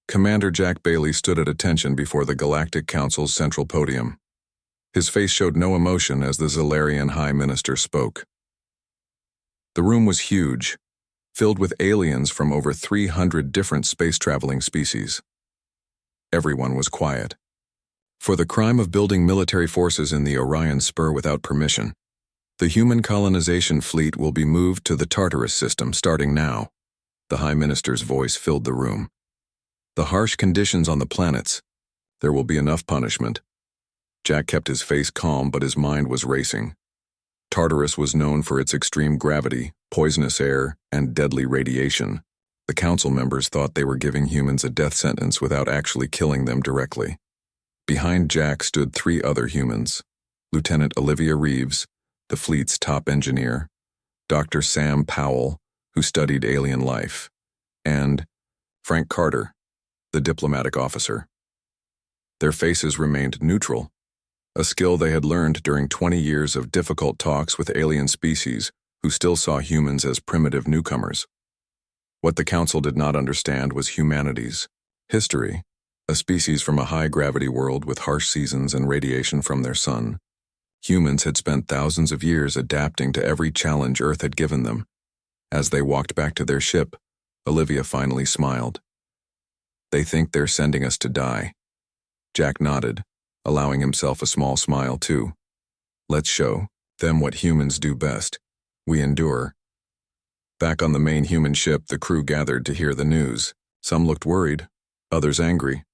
Commander Jack Bailey stood at attention before the Galactic Council's central podium. His face showed no emotion as the Zalarian High Minister spoke. The room was huge, filled with aliens from over 300 different space-traveling species. Everyone was quiet. For the crime of building military forces in the Orion Spur without permission, the human colonization fleet will be moved to the Tartarus system starting now. The High Minister's voice filled the room. The harsh conditions on the planets. There will be enough punishment. Jack kept his face calm, but his mind was racing. Tartarus was known for its extreme gravity, poisonous air, and deadly radiation. The council members thought they were giving humans a death sentence without actually killing them directly. Behind Jack stood 3 other humans: Lieutenant Olivia Reeves, the fleet's top engineer, Dr. Sam Powell, who studied alien life, and Frank Carter, the diplomatic officer. Their faces remained neutral, a skill they had learned during 20 years of difficult talks with alien species who still saw humans as primitive newcomers. What the council did not understand was humanity's history, a species from a high-gravity world with harsh seasons and radiation from their sun. Humans had spent thousands of years adapting to every challenge Earth had given them. As they walked back to their ship, Olivia finally smiled. "They think they're sending us to die." Jack nodded, allowing himself a small smile too. "Let's show them what humans do best. We endure." Back on the main human ship, the crew gathered to hear the news. Some looked worried, others angry.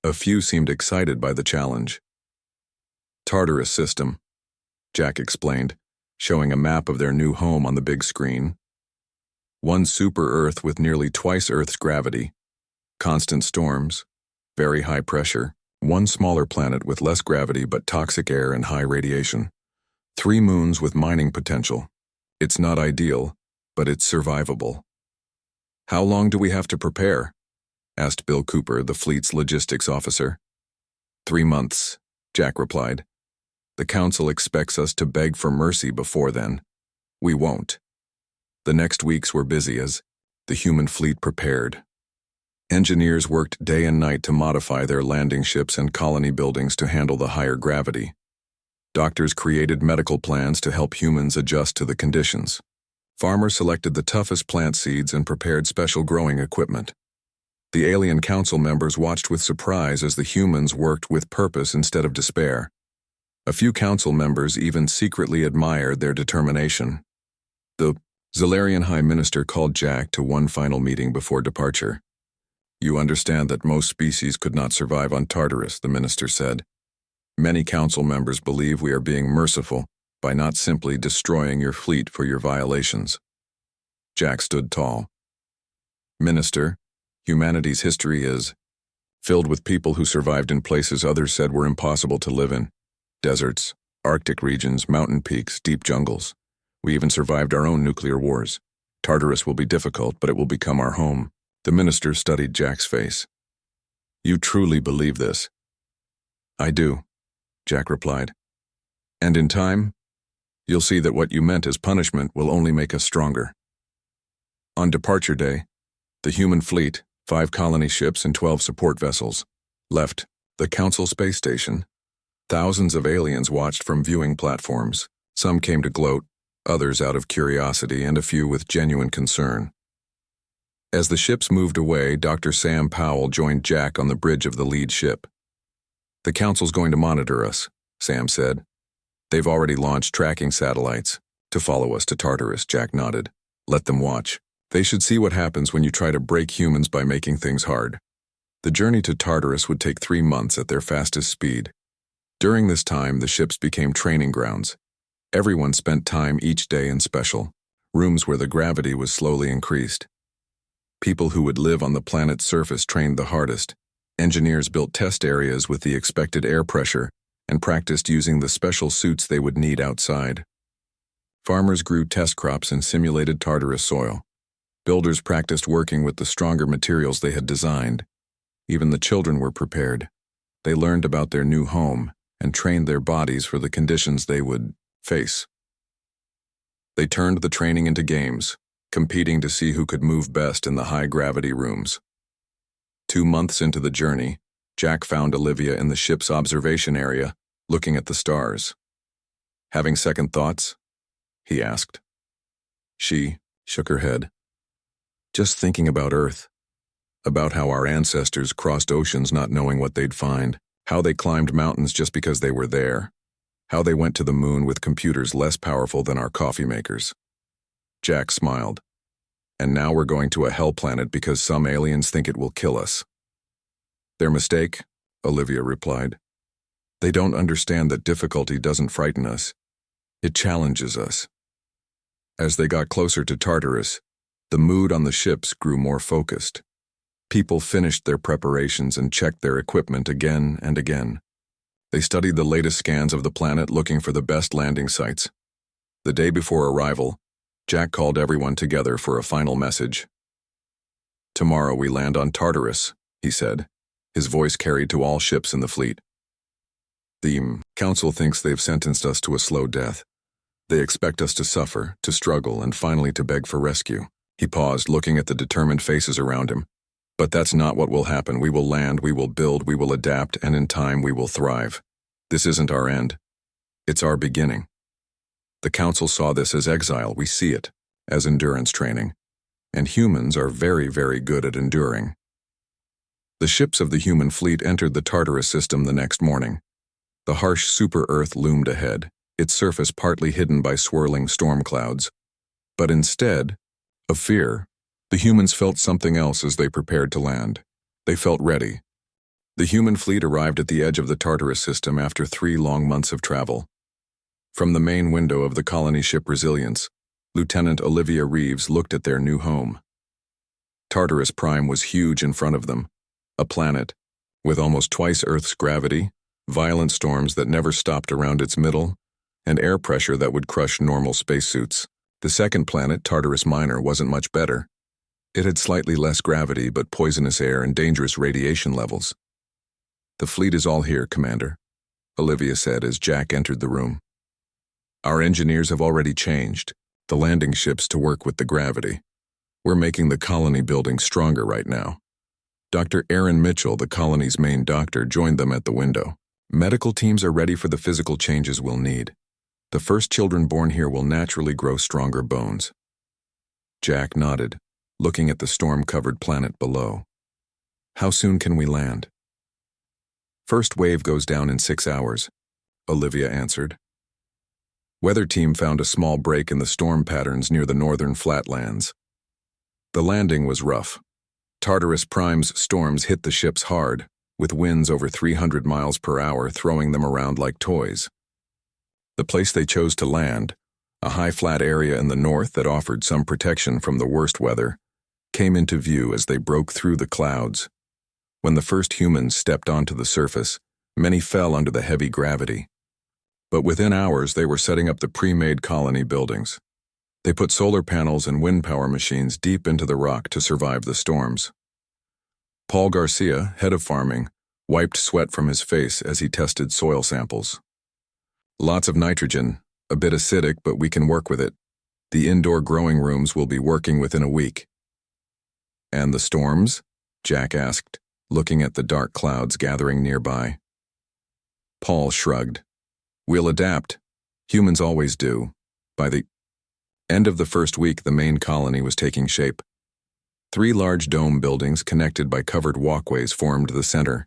A few seemed excited by the challenge. "Tartarus system," Jack explained, showing a map of their new home on the big screen. One super-Earth with nearly twice Earth's gravity, constant storms, very high pressure. One smaller planet with less gravity but toxic air and high radiation. 3 moons with mining potential. It's not ideal, but it's survivable. "How long do we have to prepare?" asked Bill Cooper, the fleet's logistics officer. 3 months, Jack replied. "The council expects us to beg for mercy before then. We won't." The next weeks were busy as the human fleet prepared. Engineers worked day and night to modify their landing ships and colony buildings to handle the higher gravity. Doctors created medical plans to help humans adjust to the conditions. Farmers selected the toughest plant seeds and prepared special growing equipment. The alien council members watched with surprise as the humans worked with purpose instead of despair. A few council members even secretly admired their determination. The Zalarian High Minister called Jack to one final meeting before departure. "You understand that most species could not survive on Tartarus," the minister said. "Many council members believe we are being merciful by not simply destroying your fleet for your violations." Jack stood tall. "Minister, humanity's history is filled with people who survived in places others said were impossible to live in. Deserts, Arctic regions, mountain peaks, deep jungles. We even survived our own nuclear wars. Tartarus will be difficult, but it will become our home." The minister studied Jack's face. "You truly believe this?" "I do," Jack replied. "And in time, you'll see that what you meant as punishment will only make us stronger." On departure day, the human fleet, 5 colony ships and 12 support vessels, left the Council space station. Thousands of aliens watched from viewing platforms. Some came to gloat, others out of curiosity, and a few with genuine concern. As the ships moved away, Dr. Sam Powell joined Jack on the bridge of the lead ship. "The council's going to monitor us," Sam said. "They've already launched tracking satellites to follow us to Tartarus." Jack nodded. "Let them watch. They should see what happens when you try to break humans by making things hard." The journey to Tartarus would take 3 months at their fastest speed. During this time, the ships became training grounds. Everyone spent time each day in special rooms where the gravity was slowly increased. People who would live on the planet's surface trained the hardest. Engineers built test areas with the expected air pressure and practiced using the special suits they would need outside. Farmers grew test crops in simulated Tartarus soil. Builders practiced working with the stronger materials they had designed. Even the children were prepared. They learned about their new home and trained their bodies for the conditions they would face. They turned the training into games, competing to see who could move best in the high-gravity rooms. 2 months into the journey, Jack found Olivia in the ship's observation area, looking at the stars. "Having second thoughts?" he asked. She shook her head. "Just thinking about Earth. About how our ancestors crossed oceans not knowing what they'd find, how they climbed mountains just because they were there, how they went to the moon with computers less powerful than our coffee makers." Jack smiled. "And now we're going to a hell planet because some aliens think it will kill us." "Their mistake," Olivia replied. "They don't understand that difficulty doesn't frighten us. It challenges us." As they got closer to Tartarus, the mood on the ships grew more focused. People finished their preparations and checked their equipment again and again. They studied the latest scans of the planet, looking for the best landing sites. The day before arrival, Jack called everyone together for a final message. "Tomorrow we land on Tartarus," he said, his voice carried to all ships in the fleet. "The Council thinks they've sentenced us to a slow death. They expect us to suffer, to struggle, and finally to beg for rescue." He paused, looking at the determined faces around him. "But that's not what will happen. We will land, we will build, we will adapt, and in time we will thrive. This isn't our end. It's our beginning." The Council saw this as exile. We see it as endurance training. And humans are very, very good at enduring. The ships of the human fleet entered the Tartarus system the next morning. The harsh super-Earth loomed ahead, its surface partly hidden by swirling storm clouds. But instead of fear, the humans felt something else as they prepared to land. They felt ready. The human fleet arrived at the edge of the Tartarus system after 3 long months of travel. From the main window of the colony ship Resilience, Lieutenant Olivia Reeves looked at their new home. Tartarus Prime was huge in front of them, a planet with almost twice Earth's gravity, violent storms that never stopped around its middle, and air pressure that would crush normal spacesuits. The second planet, Tartarus Minor, wasn't much better. It had slightly less gravity but poisonous air and dangerous radiation levels. "The fleet is all here, Commander," Olivia said as Jack entered the room. "Our engineers have already changed the landing ships to work with the gravity. We're making the colony building stronger right now." Dr. Aaron Mitchell, the colony's main doctor, joined them at the window. "Medical teams are ready for the physical changes we'll need. The first children born here will naturally grow stronger bones." Jack nodded, looking at the storm-covered planet below. "How soon can we land?" "First wave goes down in 6 hours," Olivia answered. Weather team found a small break in the storm patterns near the northern flatlands. The landing was rough. Tartarus Prime's storms hit the ships hard, with winds over 300 miles per hour throwing them around like toys. The place they chose to land, a high flat area in the north that offered some protection from the worst weather, came into view as they broke through the clouds. When the first humans stepped onto the surface, many fell under the heavy gravity. But within hours they were setting up the pre-made colony buildings. They put solar panels and wind power machines deep into the rock to survive the storms. Paul Garcia, head of farming, wiped sweat from his face as he tested soil samples. "Lots of nitrogen, a bit acidic, but we can work with it. The indoor growing rooms will be working within a week." "And the storms?" Jack asked, looking at the dark clouds gathering nearby. Paul shrugged. "We'll adapt. Humans always do." By the end of the first week, the main colony was taking shape. 3 large dome buildings connected by covered walkways formed the center.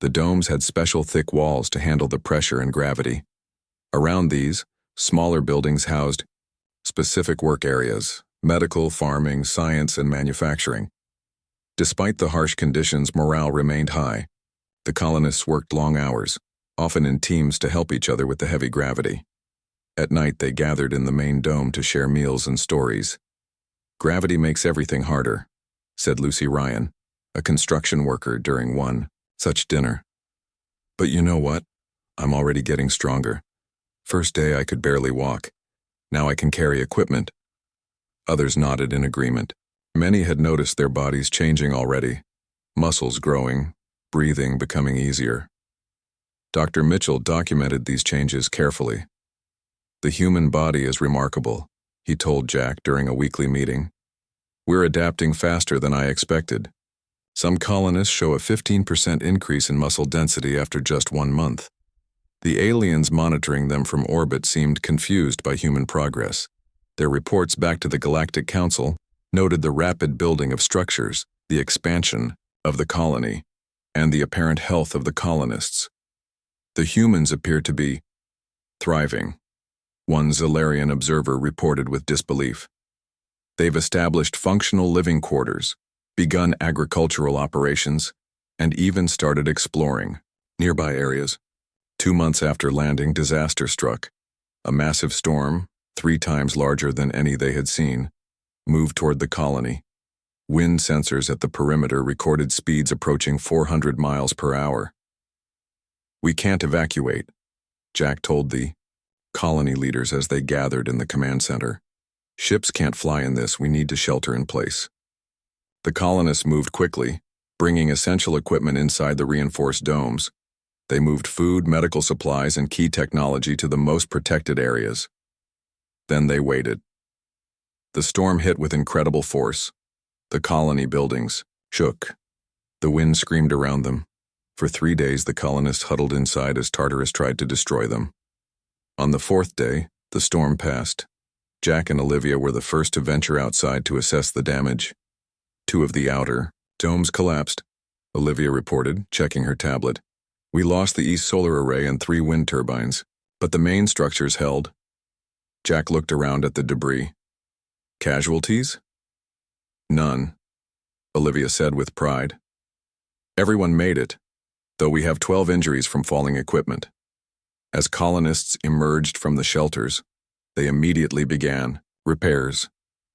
The domes had special thick walls to handle the pressure and gravity. Around these, smaller buildings housed specific work areas: medical, farming, science, and manufacturing. Despite the harsh conditions, morale remained high. The colonists worked long hours, often in teams to help each other with the heavy gravity. At night, they gathered in the main dome to share meals and stories. "Gravity makes everything harder," said Lucy Ryan, a construction worker during one such dinner. "But you know what? I'm already getting stronger. First day I could barely walk. Now I can carry equipment." Others nodded in agreement. Many had noticed their bodies changing already, muscles growing, breathing becoming easier. Dr. Mitchell documented these changes carefully. "The human body is remarkable," he told Jack during a weekly meeting. "We're adapting faster than I expected. Some colonists show a 15% increase in muscle density after just 1 month. The aliens monitoring them from orbit seemed confused by human progress. Their reports back to the Galactic Council noted the rapid building of structures, the expansion of the colony, and the apparent health of the colonists. The humans appeared to be thriving. One Zalarian observer reported with disbelief. They've established functional living quarters, begun agricultural operations, and even started exploring nearby areas. 2 months after landing, disaster struck. A massive storm, 3 times larger than any they had seen, moved toward the colony. Wind sensors at the perimeter recorded speeds approaching 400 miles per hour. "We can't evacuate," Jack told the colony leaders as they gathered in the command center. "Ships can't fly in this, we need to shelter in place." The colonists moved quickly, bringing essential equipment inside the reinforced domes. They moved food, medical supplies, and key technology to the most protected areas. Then they waited. The storm hit with incredible force. The colony buildings shook. The wind screamed around them. For 3 days, the colonists huddled inside as Tartarus tried to destroy them. On the 4th day, the storm passed. Jack and Olivia were the first to venture outside to assess the damage. 2 of the outer domes collapsed, Olivia reported, checking her tablet. "We lost the east solar array and 3 wind turbines, but the main structures held." Jack looked around at the debris. "Casualties?" "None," Olivia said with pride. "Everyone made it, though we have 12 injuries from falling equipment." As colonists emerged from the shelters, they immediately began repairs.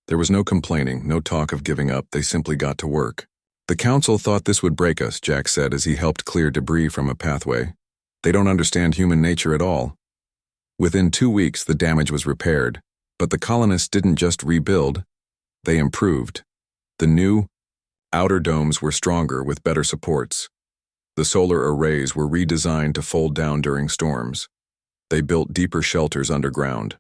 There was no complaining, no talk of giving up, they simply got to work. "The council thought this would break us," Jack said as he helped clear debris from a pathway. "They don't understand human nature at all." Within 2 weeks, the damage was repaired, but the colonists didn't just rebuild, they improved. The new outer domes were stronger with better supports. The solar arrays were redesigned to fold down during storms. They built deeper shelters underground.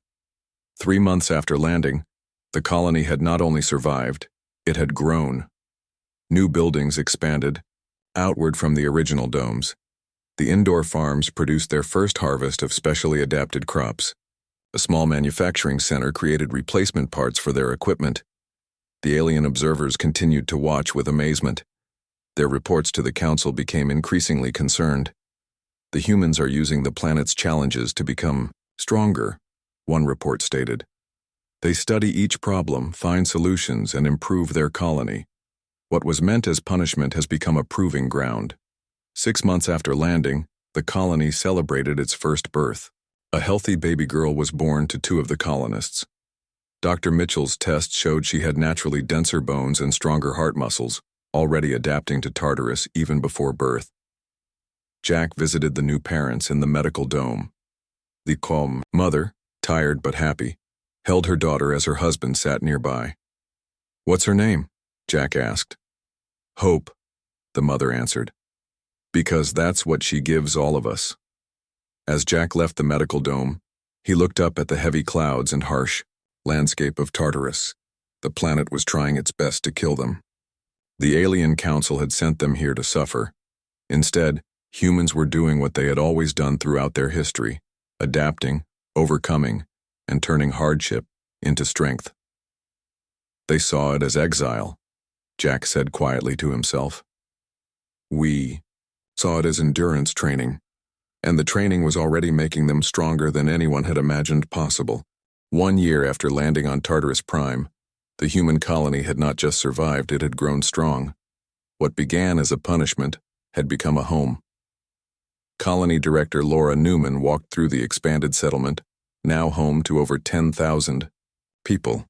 3 months after landing, the colony had not only survived, it had grown. New buildings expanded outward from the original domes. The indoor farms produced their first harvest of specially adapted crops. A small manufacturing center created replacement parts for their equipment. The alien observers continued to watch with amazement. Their reports to the council became increasingly concerned. "The humans are using the planet's challenges to become stronger," one report stated. "They study each problem, find solutions, and improve their colony. What was meant as punishment has become a proving ground." 6 months after landing, the colony celebrated its first birth. A healthy baby girl was born to 2 of the colonists. Dr. Mitchell's tests showed she had naturally denser bones and stronger heart muscles, already adapting to Tartarus even before birth. Jack visited the new parents in the medical dome. The calm mother, tired but happy, held her daughter as her husband sat nearby. "What's her name?" Jack asked. "Hope," the mother answered. "Because that's what she gives all of us." As Jack left the medical dome, he looked up at the heavy clouds and harsh landscape of Tartarus. The planet was trying its best to kill them. The alien council had sent them here to suffer. Instead, humans were doing what they had always done throughout their history, adapting, overcoming, and turning hardship into strength. "They saw it as exile," Jack said quietly to himself. "We saw it as endurance training, and the training was already making them stronger than anyone had imagined possible." 1 year after landing on Tartarus Prime, the human colony had not just survived, it had grown strong. What began as a punishment had become a home. Colony Director Laura Newman walked through the expanded settlement, now home to over 10,000 people.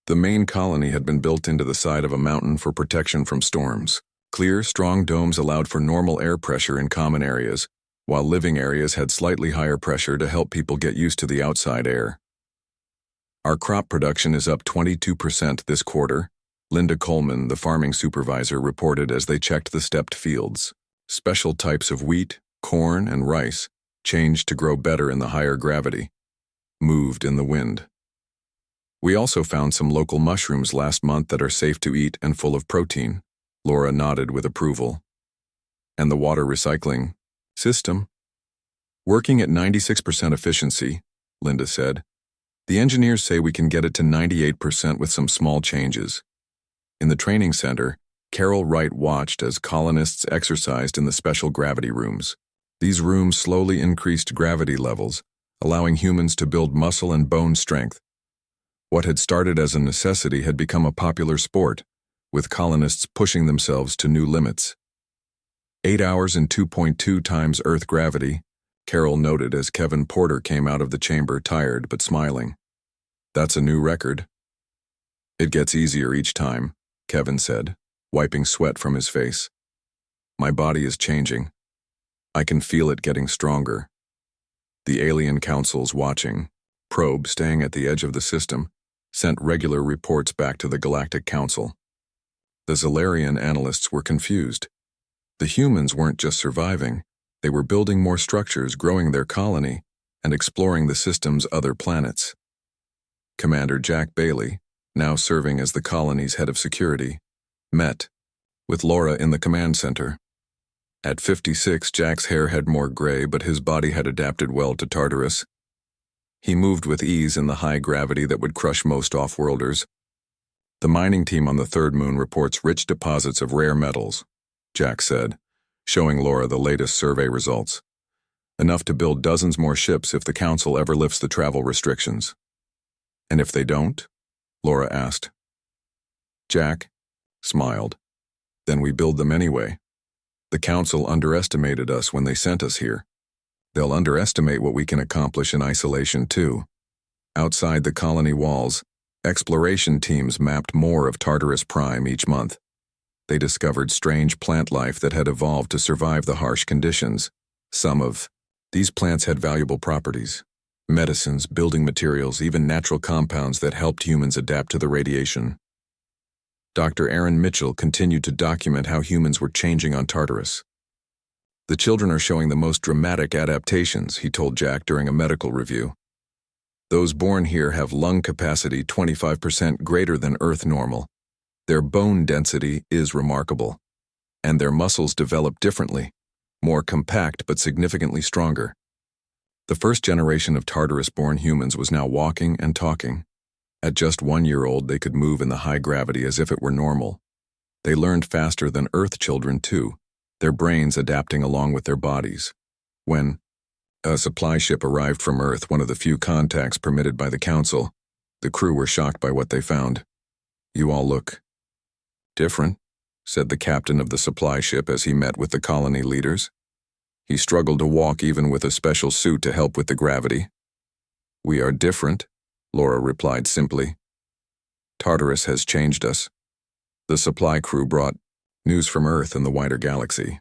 The main colony had been built into the side of a mountain for protection from storms. Clear, strong domes allowed for normal air pressure in common areas, while living areas had slightly higher pressure to help people get used to the outside air. "Our crop production is up 22% this quarter," Linda Coleman, the farming supervisor, reported as they checked the stepped fields. Special types of wheat, corn, and rice changed to grow better in the higher gravity, moved in the wind. "We also found some local mushrooms last month that are safe to eat and full of protein," Laura nodded with approval. And the water recycling system? Working at 96% efficiency, Linda said. The engineers say we can get it to 98% with some small changes. In the training center, Carol Wright watched as colonists exercised in the special gravity rooms. These rooms slowly increased gravity levels, allowing humans to build muscle and bone strength. What had started as a necessity had become a popular sport, with colonists pushing themselves to new limits. 8 hours and 2.2 times Earth gravity, Carol noted as Kevin Porter came out of the chamber tired but smiling. That's a new record. It gets easier each time, Kevin said, wiping sweat from his face. My body is changing. I can feel it getting stronger. The alien councils watching, probe staying at the edge of the system, sent regular reports back to the Galactic Council. The Zalarian analysts were confused. The humans weren't just surviving, they were building more structures, growing their colony, and exploring the system's other planets. Commander Jack Bailey, now serving as the colony's head of security, met with Laura in the command center. At 56, Jack's hair had more gray, but his body had adapted well to Tartarus. He moved with ease in the high gravity that would crush most off-worlders. The mining team on the third moon reports rich deposits of rare metals, Jack said, showing Laura the latest survey results. Enough to build dozens more ships if the council ever lifts the travel restrictions. And if they don't? Laura asked. Jack smiled. Then we build them anyway. The council underestimated us when they sent us here. They'll underestimate what we can accomplish in isolation too. Outside the colony walls, exploration teams mapped more of Tartarus Prime each month. They discovered strange plant life that had evolved to survive the harsh conditions. Some of these plants had valuable properties: medicines, building materials, even natural compounds that helped humans adapt to the radiation. Dr. Aaron Mitchell continued to document how humans were changing on Tartarus. The children are showing the most dramatic adaptations, he told Jack during a medical review. Those born here have lung capacity 25% greater than Earth normal. Their bone density is remarkable. And their muscles develop differently, more compact but significantly stronger. The first generation of Tartarus-born humans was now walking and talking. At just 1 year old, they could move in the high gravity as if it were normal. They learned faster than Earth children too, their brains adapting along with their bodies. When a supply ship arrived from Earth, one of the few contacts permitted by the Council, the crew were shocked by what they found. You all look different, said the captain of the supply ship as he met with the colony leaders. He struggled to walk even with a special suit to help with the gravity. We are different, Laura replied simply. Tartarus has changed us. The supply crew brought news from Earth and the wider galaxy.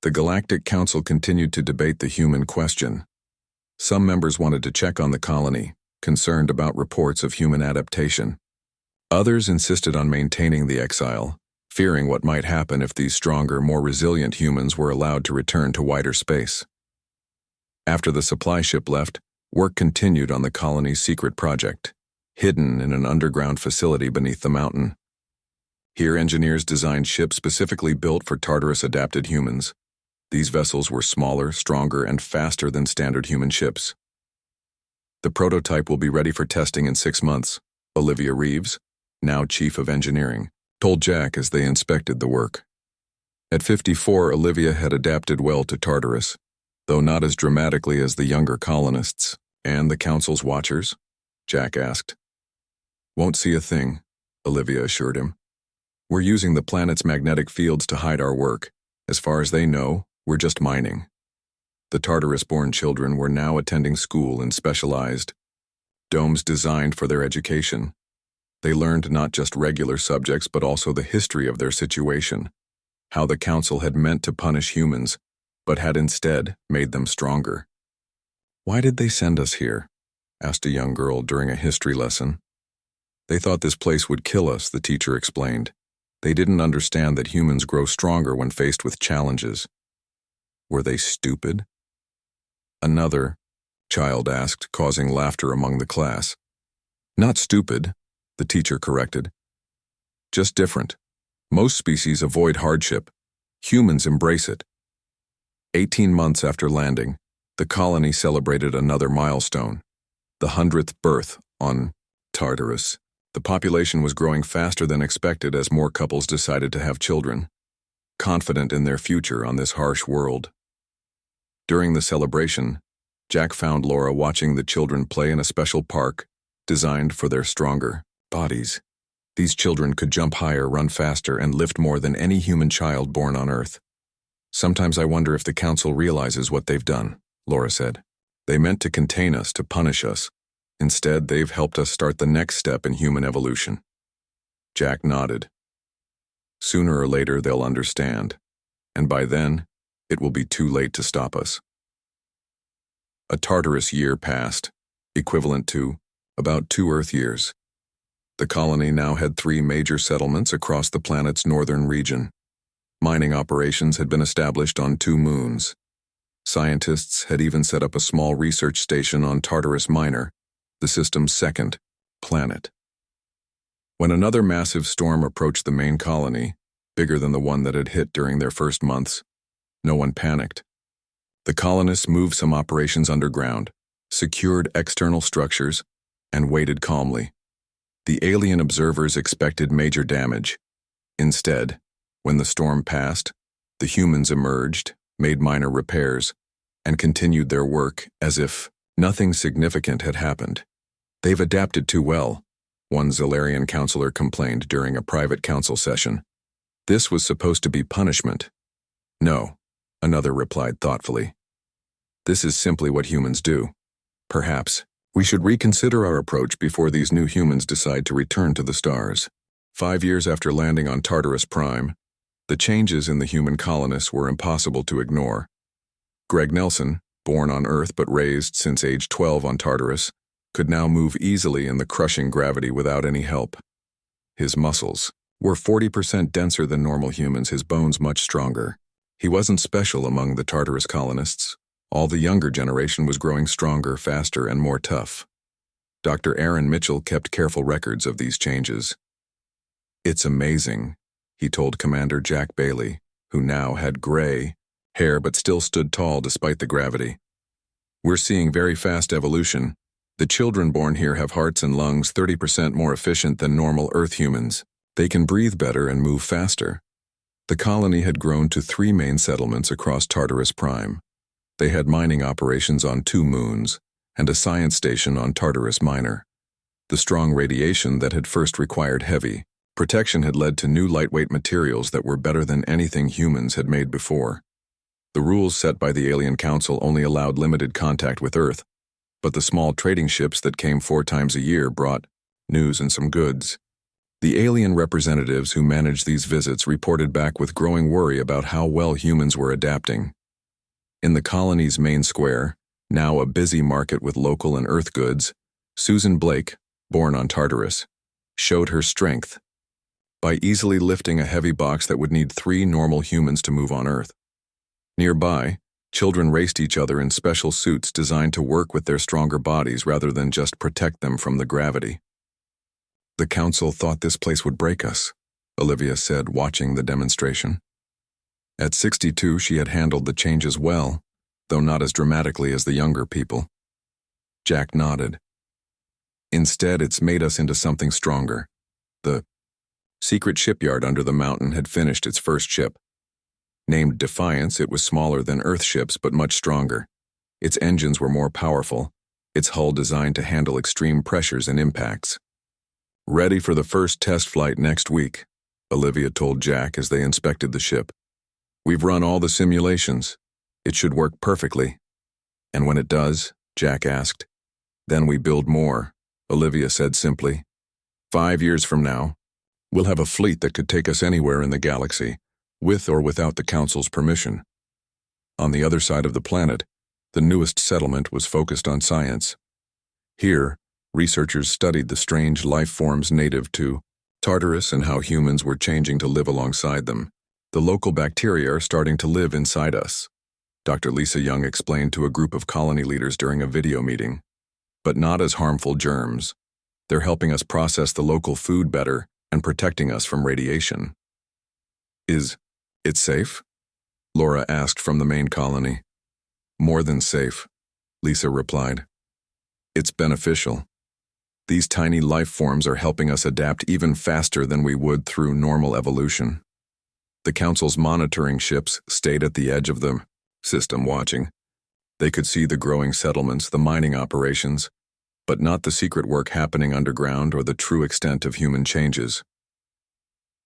The Galactic Council continued to debate the human question. Some members wanted to check on the colony, concerned about reports of human adaptation. Others insisted on maintaining the Exile, fearing what might happen if these stronger, more resilient humans were allowed to return to wider space. After the supply ship left, work continued on the colony's secret project, hidden in an underground facility beneath the mountain. Here, engineers designed ships specifically built for Tartarus-adapted humans. These vessels were smaller, stronger, and faster than standard human ships. The prototype will be ready for testing in 6 months, Olivia Reeves, now chief of engineering, told Jack as they inspected the work. At 54, Olivia had adapted well to Tartarus, though not as dramatically as the younger colonists. And the Council's watchers? Jack asked. Won't see a thing, Olivia assured him. We're using the planet's magnetic fields to hide our work. As far as they know, we're just mining. The Tartarus-born children were now attending school in specialized domes designed for their education. They learned not just regular subjects but also the history of their situation, how the Council had meant to punish humans, but had instead made them stronger. Why did they send us here? Asked a young girl during a history lesson. They thought this place would kill us, the teacher explained. They didn't understand that humans grow stronger when faced with challenges. Were they stupid? Another child asked, causing laughter among the class. Not stupid, the teacher corrected. Just different. Most species avoid hardship. Humans embrace it. 18 months after landing, the colony celebrated another milestone, the 100th birth on Tartarus. The population was growing faster than expected as more couples decided to have children, confident in their future on this harsh world. During the celebration, Jack found Laura watching the children play in a special park designed for their stronger bodies. These children could jump higher, run faster, and lift more than any human child born on Earth. Sometimes I wonder if the Council realizes what they've done, Laura said. They meant to contain us, to punish us. Instead, they've helped us start the next step in human evolution. Jack nodded. Sooner or later, they'll understand, and by then, it will be too late to stop us. A Tartarus year passed, equivalent to about 2 Earth years. The colony now had 3 major settlements across the planet's northern region. Mining operations had been established on 2 moons. Scientists had even set up a small research station on Tartarus Minor, the system's second planet. When another massive storm approached the main colony, bigger than the one that had hit during their first months, no one panicked. The colonists moved some operations underground, secured external structures, and waited calmly. The alien observers expected major damage. Instead, when the storm passed, the humans emerged, made minor repairs, and continued their work as if nothing significant had happened. They've adapted too well, one Zalarian counselor complained during a private council session. This was supposed to be punishment. No, another replied thoughtfully. This is simply what humans do. Perhaps we should reconsider our approach before these new humans decide to return to the stars. 5 years after landing on Tartarus Prime, the changes in the human colonists were impossible to ignore. Greg Nelson, born on Earth but raised since age 12 on Tartarus, could now move easily in the crushing gravity without any help. His muscles were 40% denser than normal humans, his bones much stronger. He wasn't special among the Tartarus colonists. All the younger generation was growing stronger, faster, and more tough. Dr. Aaron Mitchell kept careful records of these changes. It's amazing, he told Commander Jack Bailey, who now had gray hair but still stood tall despite the gravity. We're seeing very fast evolution. The children born here have hearts and lungs 30% more efficient than normal Earth humans. They can breathe better and move faster. The colony had grown to 3 main settlements across Tartarus Prime. They had mining operations on 2 moons and a science station on Tartarus Minor. The strong radiation that had first required heavy protection had led to new lightweight materials that were better than anything humans had made before. The rules set by the Alien Council only allowed limited contact with Earth, but the small trading ships that came 4 times a year brought news and some goods. The alien representatives who managed these visits reported back with growing worry about how well humans were adapting. In the colony's main square, now a busy market with local and Earth goods, Susan Blake, born on Tartarus, showed her strength by easily lifting a heavy box that would need 3 normal humans to move on Earth. Nearby, children raced each other in special suits designed to work with their stronger bodies rather than just protect them from the gravity. The council thought this place would break us, Olivia said, watching the demonstration. At 62, she had handled the changes well, though not as dramatically as the younger people. Jack nodded. Instead, it's made us into something stronger. The secret shipyard under the mountain had finished its first ship. Named Defiance, it was smaller than Earth ships but much stronger. Its engines were more powerful, its hull designed to handle extreme pressures and impacts. Ready for the first test flight next week, Olivia told Jack as they inspected the ship. We've run all the simulations. It should work perfectly. And when it does, Jack asked. Then we build more, Olivia said simply. 5 years from now, we'll have a fleet that could take us anywhere in the galaxy, with or without the Council's permission. On the other side of the planet, the newest settlement was focused on science. Here, researchers studied the strange life forms native to Tartarus and how humans were changing to live alongside them. The local bacteria are starting to live inside us, Dr. Lisa Young explained to a group of colony leaders during a video meeting. But not as harmful germs. They're helping us process the local food better and protecting us from radiation. Is it safe? Laura asked from the main colony. More than safe, Lisa replied. It's beneficial. These tiny life forms are helping us adapt even faster than we would through normal evolution. The Council's monitoring ships stayed at the edge of the system watching. They could see the growing settlements, the mining operations, but not the secret work happening underground or the true extent of human changes.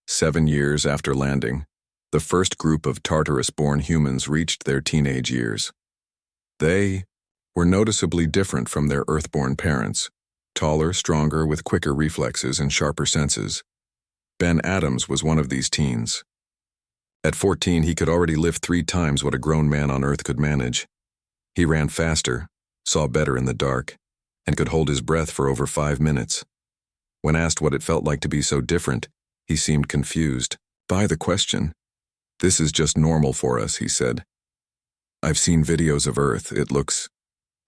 7 years after landing, the first group of Tartarus-born humans reached their teenage years. They were noticeably different from their Earth-born parents, taller, stronger, with quicker reflexes and sharper senses. Ben Adams was one of these teens. At 14, he could already lift 3 times what a grown man on Earth could manage. He ran faster, saw better in the dark, and could hold his breath for over 5 minutes. When asked what it felt like to be so different, he seemed confused by the question. "This is just normal for us," he said. "I've seen videos of Earth. It looks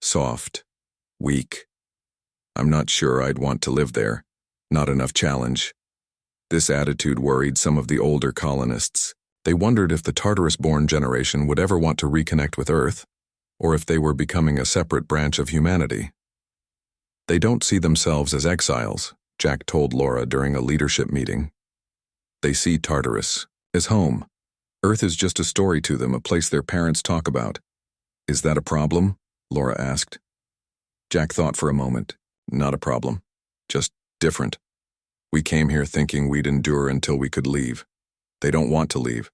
soft, weak. I'm not sure I'd want to live there. Not enough challenge." This attitude worried some of the older colonists. They wondered if the Tartarus-born generation would ever want to reconnect with Earth, or if they were becoming a separate branch of humanity. "They don't see themselves as exiles," Jack told Laura during a leadership meeting. "They see Tartarus as home. Earth is just a story to them, a place their parents talk about." "Is that a problem?" Laura asked. Jack thought for a moment. "Not a problem. Just different. We came here thinking we'd endure until we could leave. They don't want to leave.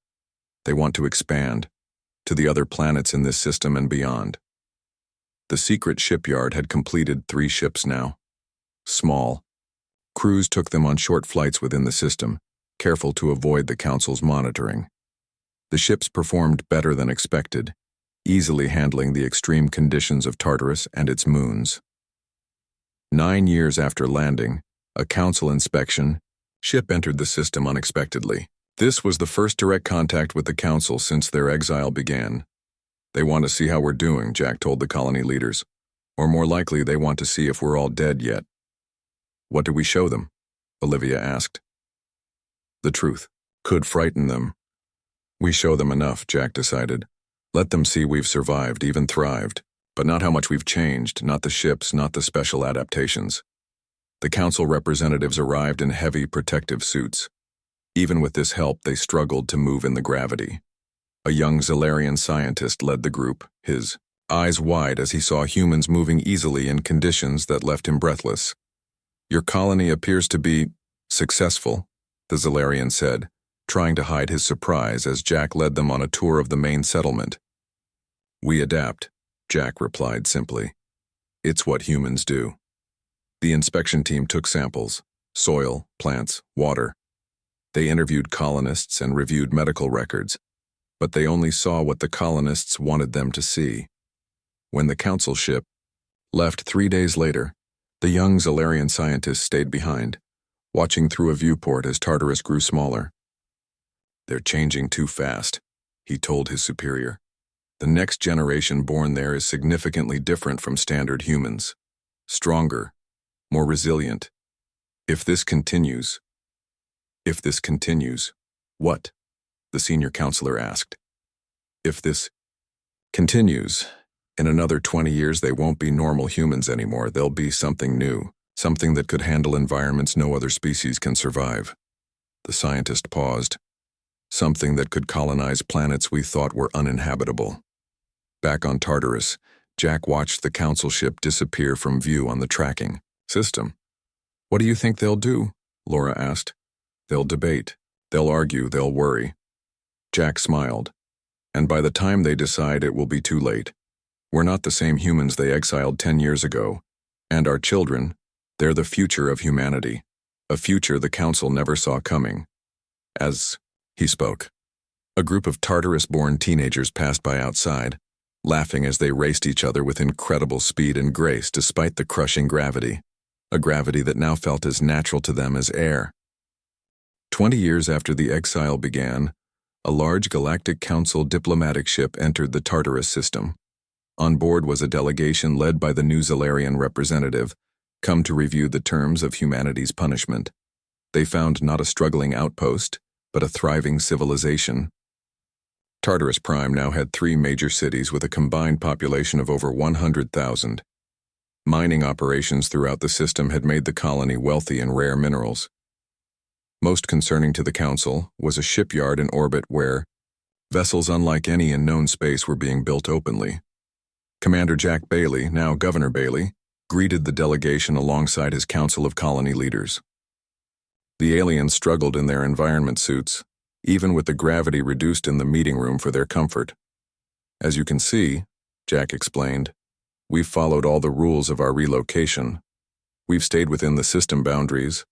They want to expand to the other planets in this system and beyond." The secret shipyard had completed 3 ships now. Small. Crews took them on short flights within the system, careful to avoid the Council's monitoring. The ships performed better than expected, easily handling the extreme conditions of Tartarus and its moons. 9 years after landing, a Council inspection, ship entered the system unexpectedly. This was the first direct contact with the Council since their exile began. "They want to see how we're doing," Jack told the colony leaders. "Or more likely, they want to see if we're all dead yet." "What do we show them?" Olivia asked. "The truth. Could frighten them." "We show them enough," Jack decided. "Let them see we've survived, even thrived, but not how much we've changed, not the ships, not the special adaptations." The Council representatives arrived in heavy protective suits. Even with this help, they struggled to move in the gravity. A young Zalarian scientist led the group, his eyes wide as he saw humans moving easily in conditions that left him breathless. "Your colony appears to be successful," the Zalarian said, trying to hide his surprise as Jack led them on a tour of the main settlement. "We adapt," Jack replied simply. "It's what humans do." The inspection team took samples: soil, plants, water. They interviewed colonists and reviewed medical records, but they only saw what the colonists wanted them to see. When the Council ship left 3 days later, the young Zalarian scientist stayed behind, watching through a viewport as Tartarus grew smaller. "They're changing too fast," he told his superior. "The next generation born there is significantly different from standard humans. Stronger, more resilient. If this continues..." "What?" the senior counselor asked. "If this continues, in another 20 years they won't be normal humans anymore. They'll be something new, something that could handle environments no other species can survive." The scientist paused. "Something that could colonize planets we thought were uninhabitable." Back on Tartarus, Jack watched the Council ship disappear from view on the tracking system. "What do you think they'll do?" Laura asked. "They'll debate. They'll argue. They'll worry." Jack smiled. "And by the time they decide, it will be too late. We're not the same humans they exiled 10 years ago. And our children, they're the future of humanity. A future the Council never saw coming." As he spoke, a group of Tartarus-born teenagers passed by outside, laughing as they raced each other with incredible speed and grace despite the crushing gravity, a gravity that now felt as natural to them as air. 20 years after the exile began, a large Galactic Council diplomatic ship entered the Tartarus system. On board was a delegation led by the New Zalarian representative, come to review the terms of humanity's punishment. They found not a struggling outpost, but a thriving civilization. Tartarus Prime now had 3 major cities with a combined population of over 100,000. Mining operations throughout the system had made the colony wealthy in rare minerals. Most concerning to the Council was a shipyard in orbit where vessels unlike any in known space were being built openly. Commander Jack Bailey, now Governor Bailey, greeted the delegation alongside his council of colony leaders. The aliens struggled in their environment suits, even with the gravity reduced in the meeting room for their comfort. As you can see, Jack explained, we've followed all the rules of our relocation. We've stayed within the system boundaries,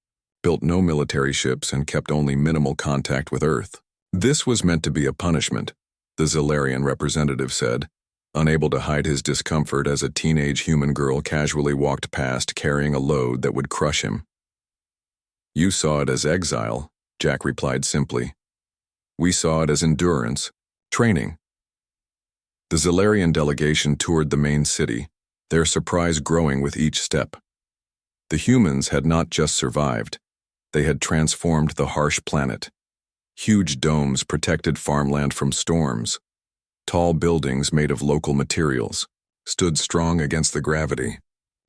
built no military ships, and kept only minimal contact with Earth. This was meant to be a punishment, the Zilarian representative said, unable to hide his discomfort as a teenage human girl casually walked past carrying a load that would crush him. You saw it as exile, Jack replied simply. We saw it as endurance, training. The Zilarian delegation toured the main city, their surprise growing with each step. The humans had not just survived, they had transformed the harsh planet. Huge domes protected farmland from storms. Tall buildings made of local materials stood strong against the gravity.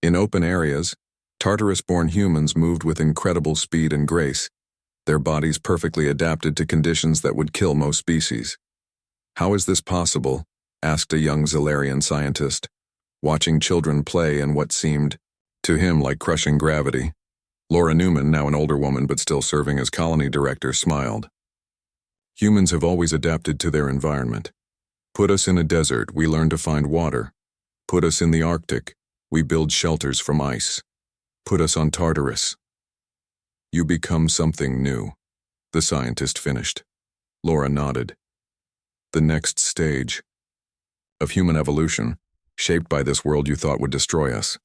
In open areas, Tartarus-born humans moved with incredible speed and grace, their bodies perfectly adapted to conditions that would kill most species. How is this possible? Asked a young Zilarian scientist, watching children play in what seemed, to him, like crushing gravity. Laura Newman, now an older woman but still serving as colony director, smiled. Humans have always adapted to their environment. Put us in a desert, we learn to find water. Put us in the Arctic, we build shelters from ice. Put us on Tartarus. You become something new, the scientist finished. Laura nodded. The next stage of human evolution, shaped by this world you thought would destroy us.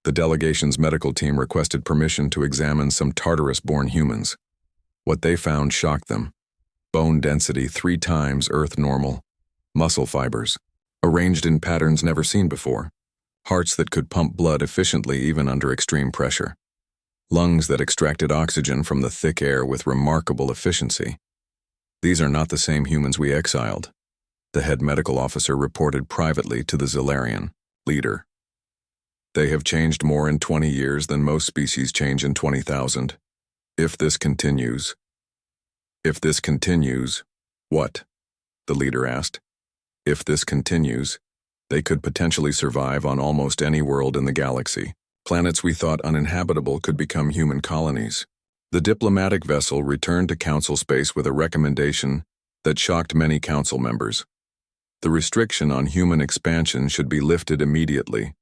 The delegation's medical team requested permission to examine some Tartarus-born humans. What they found shocked them. Bone density 3 times Earth normal. Muscle fibers, arranged in patterns never seen before. Hearts that could pump blood efficiently even under extreme pressure. Lungs that extracted oxygen from the thick air with remarkable efficiency. These are not the same humans we exiled, the head medical officer reported privately to the Zilarian leader. They have changed more in 20 years than most species change in 20,000. If this continues, what? The leader asked. If this continues, they could potentially survive on almost any world in the galaxy. Planets we thought uninhabitable could become human colonies. The diplomatic vessel returned to Council space with a recommendation that shocked many Council members. The restriction on human expansion should be lifted immediately.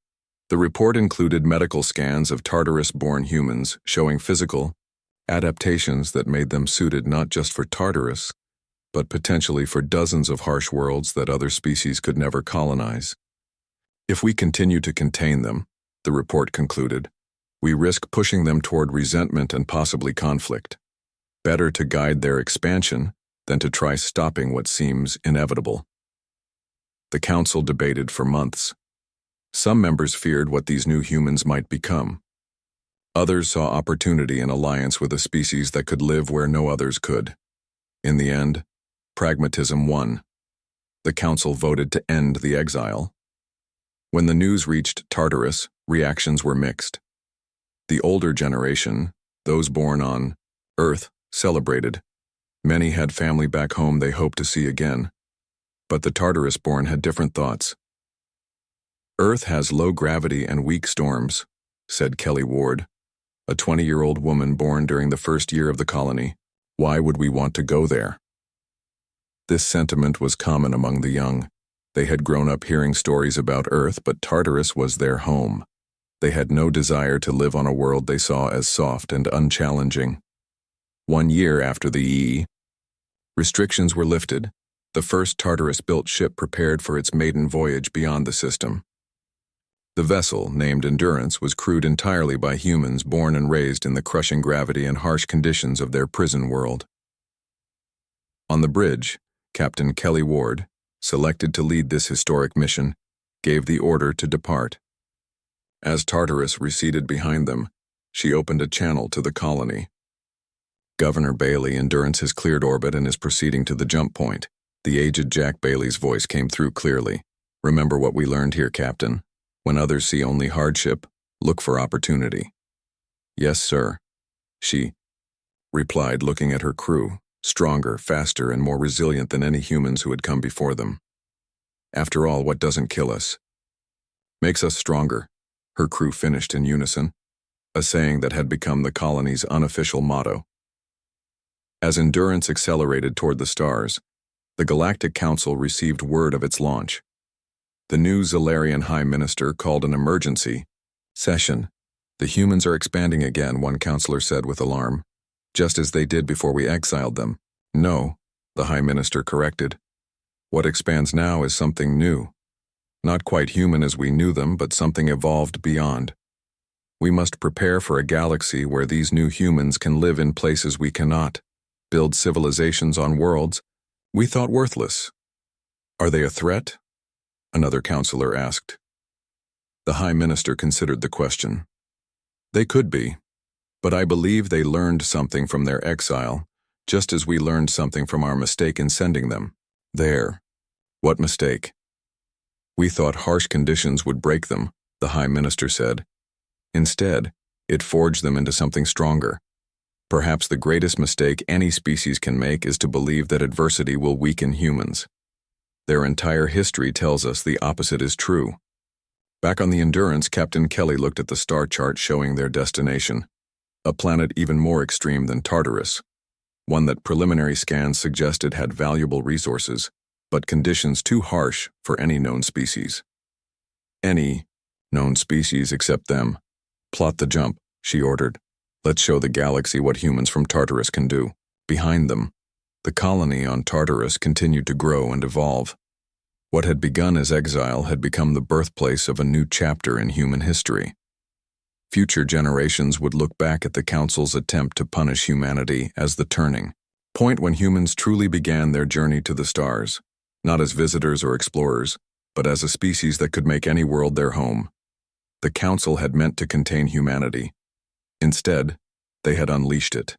The report included medical scans of Tartarus-born humans showing physical adaptations that made them suited not just for Tartarus, but potentially for dozens of harsh worlds that other species could never colonize. If we continue to contain them, the report concluded, we risk pushing them toward resentment and possibly conflict. Better to guide their expansion than to try stopping what seems inevitable. The Council debated for months. Some members feared what these new humans might become. Others saw opportunity in alliance with a species that could live where no others could. In the end, pragmatism won. The Council voted to end the exile. When the news reached Tartarus, reactions were mixed. The older generation, those born on Earth, celebrated. Many had family back home they hoped to see again. But the Tartarus-born had different thoughts. Earth has low gravity and weak storms, said Kelly Ward, a 20-year-old woman born during the first year of the colony. Why would we want to go there? This sentiment was common among the young. They had grown up hearing stories about Earth, but Tartarus was their home. They had no desire to live on a world they saw as soft and unchallenging. 1 year after the restrictions were lifted, the first Tartarus-built ship prepared for its maiden voyage beyond the system. The vessel, named Endurance, was crewed entirely by humans born and raised in the crushing gravity and harsh conditions of their prison world. On the bridge, Captain Kelly Ward, selected to lead this historic mission, gave the order to depart. As Tartarus receded behind them, she opened a channel to the colony. Governor Bailey, Endurance has cleared orbit and is proceeding to the jump point. The aged Jack Bailey's voice came through clearly. Remember what we learned here, Captain. When others see only hardship, look for opportunity. Yes, sir, she replied, looking at her crew, stronger, faster, and more resilient than any humans who had come before them. After all, what doesn't kill us makes us stronger, her crew finished in unison, a saying that had become the colony's unofficial motto. As Endurance accelerated toward the stars, the Galactic Council received word of its launch. The new Zalarian High Minister called an emergency session. The humans are expanding again, one counselor said with alarm, just as they did before we exiled them. No, the High Minister corrected. What expands now is something new. Not quite human as we knew them, but something evolved beyond. We must prepare for a galaxy where these new humans can live in places we cannot, build civilizations on worlds we thought worthless. Are they a threat? Another counselor asked. The High Minister considered the question. They could be, but I believe they learned something from their exile, just as we learned something from our mistake in sending them there. What mistake? We thought harsh conditions would break them, the High Minister said. Instead, it forged them into something stronger. Perhaps the greatest mistake any species can make is to believe that adversity will weaken humans. Their entire history tells us the opposite is true. Back on the Endurance, Captain Kelly looked at the star chart showing their destination, a planet even more extreme than Tartarus, one that preliminary scans suggested had valuable resources, but conditions too harsh for any known species. Any known species except them. Plot the jump, she ordered. Let's show the galaxy what humans from Tartarus can do. Behind them, the colony on Tartarus continued to grow and evolve. What had begun as Exile had become the birthplace of a new chapter in human history. Future generations would look back at the Council's attempt to punish humanity as the turning point when humans truly began their journey to the stars, not as visitors or explorers, but as a species that could make any world their home. The Council had meant to contain humanity. Instead, they had unleashed it.